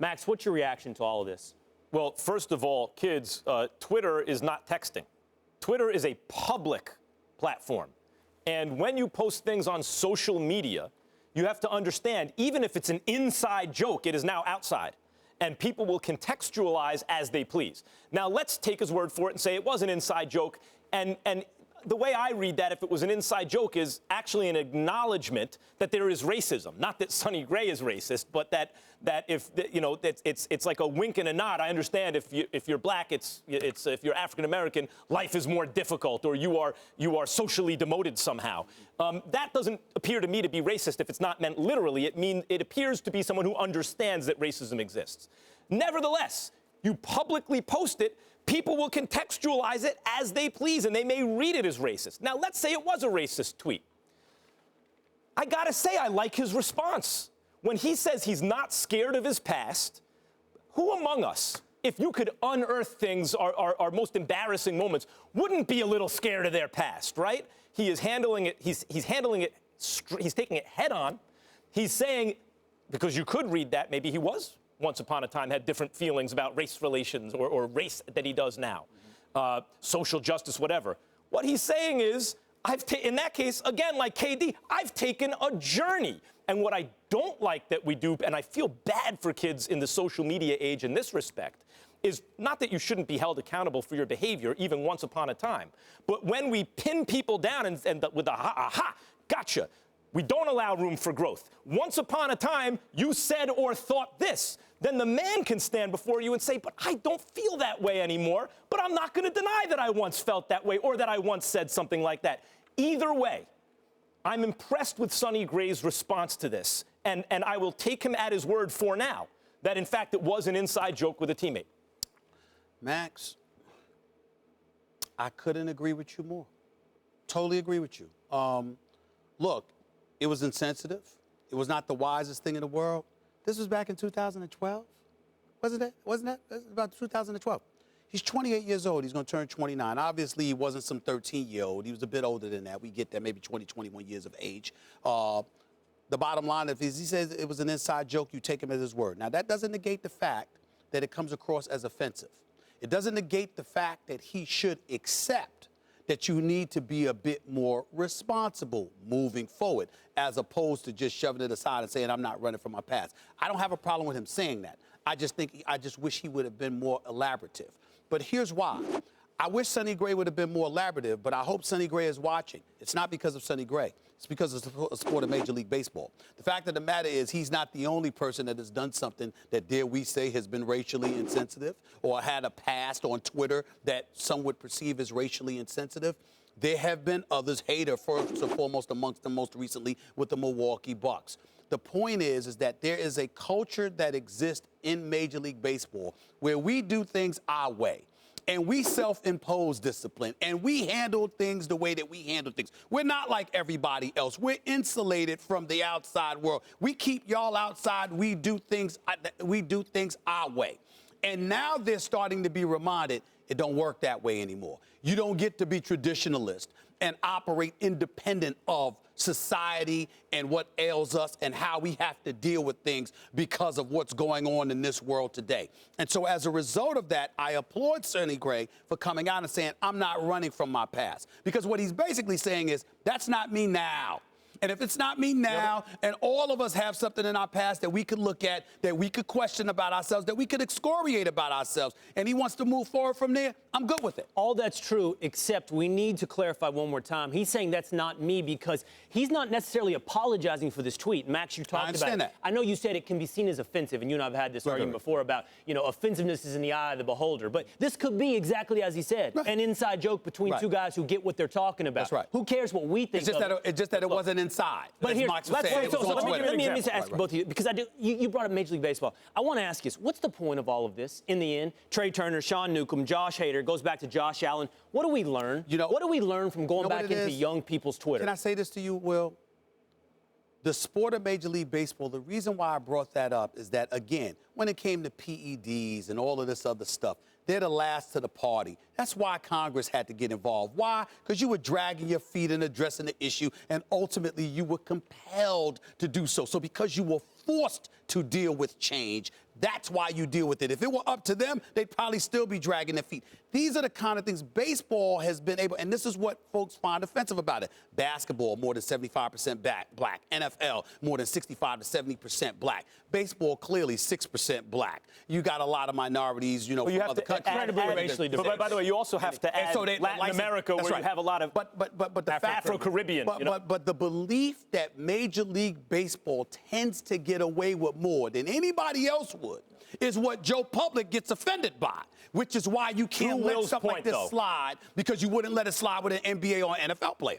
Max, what's your reaction to all of this? Well, first of all, kids, Twitter is not texting. Twitter is a public platform. And when you post things on social media, you have to understand, even if it's an inside joke, it is now outside. And people will contextualize as they please. Now, let's take his word for it and say it was an inside joke. And the way I read that, if it was an inside joke, is actually an acknowledgement that there is racism. Not that Sonny Gray is racist, but that if it's like a wink and a nod. I understand if you're black, it's if you're African American, life is more difficult, or you are socially demoted somehow. That doesn't appear to me to be racist if it's not meant literally. It appears to be someone who understands that racism exists. Nevertheless, you publicly post it. People will contextualize it as they please, and they may read it as racist. Now, let's say it was a racist tweet. I gotta say, I like his response. When he says he's not scared of his past, who among us, if you could unearth things, our most embarrassing moments, wouldn't be a little scared of their past, right? He is handling it, he's handling it, he's taking it head on. He's saying, because you could read that, maybe he was once upon a time had different feelings about race relations or race that he does now, social justice, whatever. What he's saying is, in that case, again, like KD, I've taken a journey. And what I don't like that we do, and I feel bad for kids in the social media age in this respect, is not that you shouldn't be held accountable for your behavior, even once upon a time, but when we pin people down and with a aha, gotcha, we don't allow room for growth. Once upon a time, you said or thought this. Then the man can stand before you and say, but I don't feel that way anymore, but I'm not going to deny that I once felt that way or that I once said something like that. Either way, I'm impressed with Sonny Gray's response to this, and I will take him at his word for now, that in fact it was an inside joke with a teammate. Max, I couldn't agree with you more. Totally agree with you. Look, it was insensitive. It was not the wisest thing in the world. This was back in 2012, wasn't it? Wasn't it? It was about 2012. He's 28 years old. He's going to turn 29. Obviously, he wasn't some 13-year-old. He was a bit older than that. We get that, maybe 20, 21 years of age. The bottom line is he says it was an inside joke, you take him at his word. Now, that doesn't negate the fact that it comes across as offensive. It doesn't negate the fact that he should accept that you need to be a bit more responsible moving forward, as opposed to just shoving it aside and saying, I'm not running from my past. I don't have a problem with him saying that. I just wish he would have been more elaborative. But here's why. I wish Sonny Gray would have been more elaborative, but I hope Sonny Gray is watching. It's not because of Sonny Gray. It's because of the sport of Major League Baseball. The fact of the matter is he's not the only person that has done something that, dare we say, has been racially insensitive or had a past on Twitter that some would perceive as racially insensitive. There have been others, Hader first and foremost amongst them most recently with the Milwaukee Bucks. The point is that there is a culture that exists in Major League Baseball where we do things our way. And we self-impose discipline, and we handle things the way that we handle things. We're not like everybody else. We're insulated from the outside world. We keep y'all outside. We do things our way. And now they're starting to be reminded it don't work that way anymore. You don't get to be traditionalist and operate independent of society and what ails us and how we have to deal with things because of what's going on in this world today. And so as a result of that, I applaud Sonny Gray for coming out and saying, I'm not running from my past. Because what he's basically saying is, that's not me now. And if it's not me now, and all of us have something in our past that we could look at, that we could question about ourselves, that we could excoriate about ourselves, and he wants to move forward from there, I'm good with it. All that's true, except we need to clarify one more time. He's saying that's not me because he's not necessarily apologizing for this tweet. Max, you talked about it. That. I know you said it can be seen as offensive, and you and I have had this argument before about, offensiveness is in the eye of the beholder. But this could be exactly as he said, an inside joke between two guys who get what they're talking about. That's right. Who cares what we think? It's just that it wasn't inside. But here, let me ask both of you, because you brought up Major League Baseball. I want to ask you, what's the point of all of this in the end? Trey Turner, Sean Newcomb, Josh Hader, goes back to Josh Allen. What do we learn? What do we learn from going back into young people's Twitter? Can I say this to you, Will? The sport of Major League Baseball, the reason why I brought that up is that, again, when it came to PEDs and all of this other stuff, they're the last to the party. That's why Congress had to get involved. Why? Because you were dragging your feet and addressing the issue, and ultimately you were compelled to do so. So because you were forced to deal with change, That's why you deal with it. If it were up to them, they'd probably still be dragging their feet. These are the kind of things baseball has been able, and this is what folks find offensive about it. Basketball, more than 75% black. NFL, more than 65 to 70% black. Baseball, clearly 6% black. You got a lot of minorities, you know, Well, you from have other to countries. incredibly racially diverse. But by the way, you also have to add Latin America, where you have a lot of Afro-Caribbean. But the belief that Major League Baseball tends to get away with more than anybody else would is what Joe Public gets offended by, which is why you can't let stuff like this slide, because you wouldn't let it slide with an NBA or NFL player.